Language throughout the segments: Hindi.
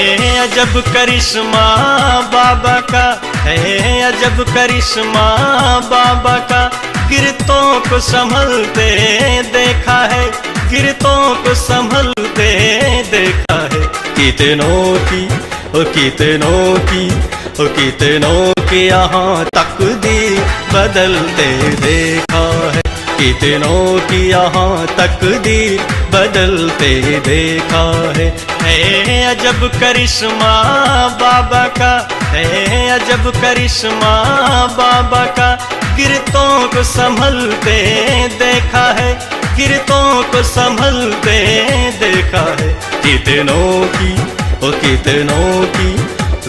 अजब करिश्मा बाबा का है, अजब करिश्मा बाबा का। गिरतों को संभलते देखा है, गिरतों को संभलते देखा है। कितनों की ओ कितनों की ओ कितनों के यहाँ तकदीर बदलते देखा है। कितनों की यहाँ तकदीर बदलते देखा है। अजब करिश्मा बाबा का है, अजब करिश्मा बाबा का। गिरतों को संभलते देखा है, गिरतों को संभलते देखा है। कितनों की ओ कितनों की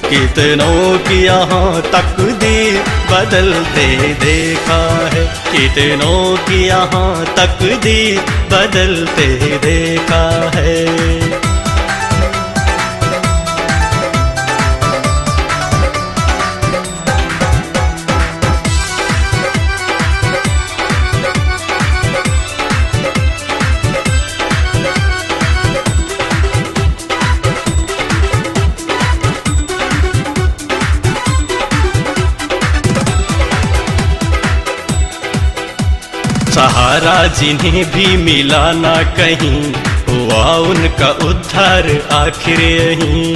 कितनों की यहाँ तकदीर बदलते देखा है। कितनों की यहाँ तकदीर बदलते देखा है। सहारा जिन्हें भी मिला ना कहीं, हुआ उनका उद्धार आखिर यहीं।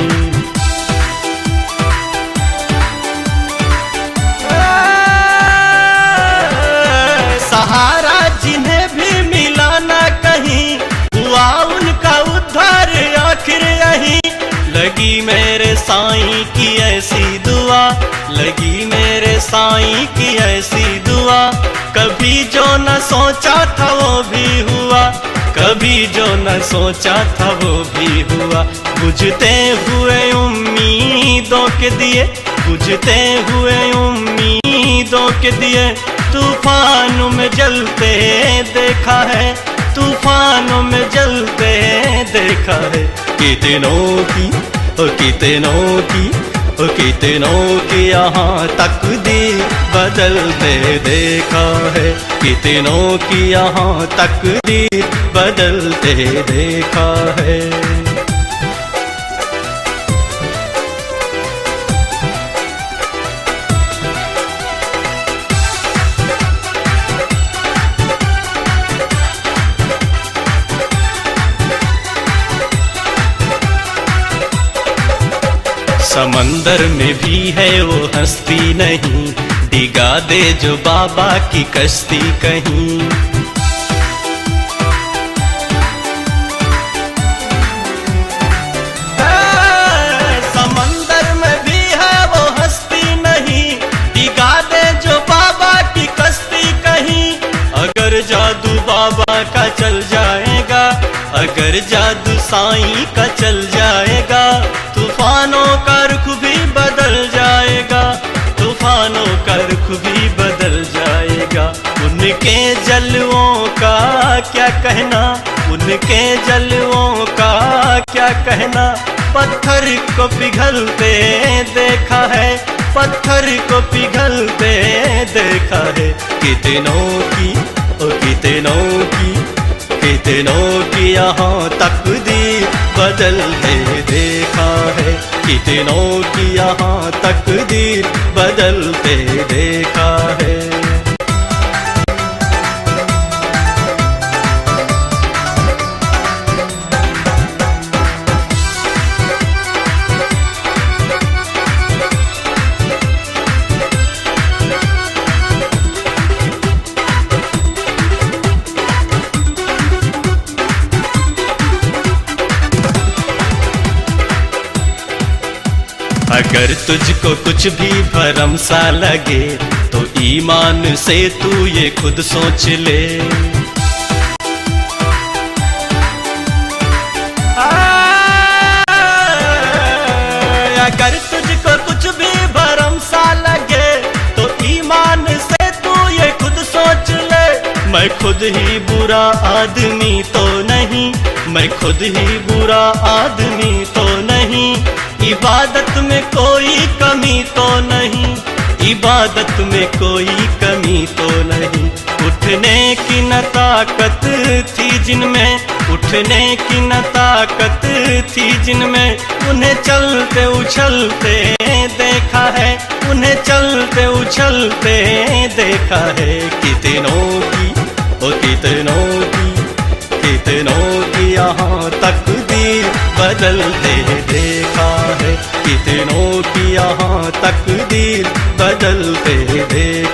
सहारा जिन्हें भी मिला ना कहीं, हुआ उनका उद्धार आखिर यहीं। लगी मेरे साईं की ऐसी दुआ, लगी मेरे साईं की ऐसी दुआ। कभी जो न सोचा था वो भी हुआ, कभी जो न सोचा था वो भी हुआ। बुझते हुए उम्मीदों के दिए, बुझते हुए उम्मीदों के दिए। तूफानों में जलते देखा है, तूफानों में जलते देखा है। कितनों की ओ कितनों की ओ कितनों की यहाँ तकदीर बदलते देखा है। कितनों की यहाँ तकदीर बदलते देखा है। समंदर में भी है वो हस्ती नहीं, डिगा दे जो बाबा की कश्ती कहीं। समंदर में भी है वो हस्ती नहीं, डिगा दे जो बाबा की कश्ती कहीं। अगर जादू बाबा का चल जाएगा, अगर जादू साईं का चल जाएगा। तूफानों का रुख भी बदल जाएगा, तूफानों का रुख भी बदल जाएगा। उनके जलवों का क्या कहना, उनके जलवों का क्या कहना। पत्थर को पिघलते देखा है, पत्थर को पिघलते देखा है। कितनों की ओ कितनों की कितनों की यहाँ तकदीर बदलते देखा है। कितनों की यहाँ तकदीर बदलते देखा है। अगर तुझको कुछ भी भरम सा लगे, तो ईमान से तू ये खुद सोच ले। अगर तुझको कुछ भी भरम सा लगे, तो ईमान से तू ये खुद सोच ले। मैं खुद ही बुरा आदमी तो नहीं, मैं खुद ही बुरा आदमी तो नहीं। इबादत में कोई कमी तो नहीं, इबादत में कोई कमी तो नहीं। उठ उठने की न ताकत थी जिनमें, उठने की न ताकत थी जिनमें, उन्हें चलते उछलते देखा है, उन्हें चलते उछलते देखा है। कितनों की ओ कितनों की यहाँ तकदीर बदलते देखा है, कितनों की यहाँ तकदीर बदलते देखा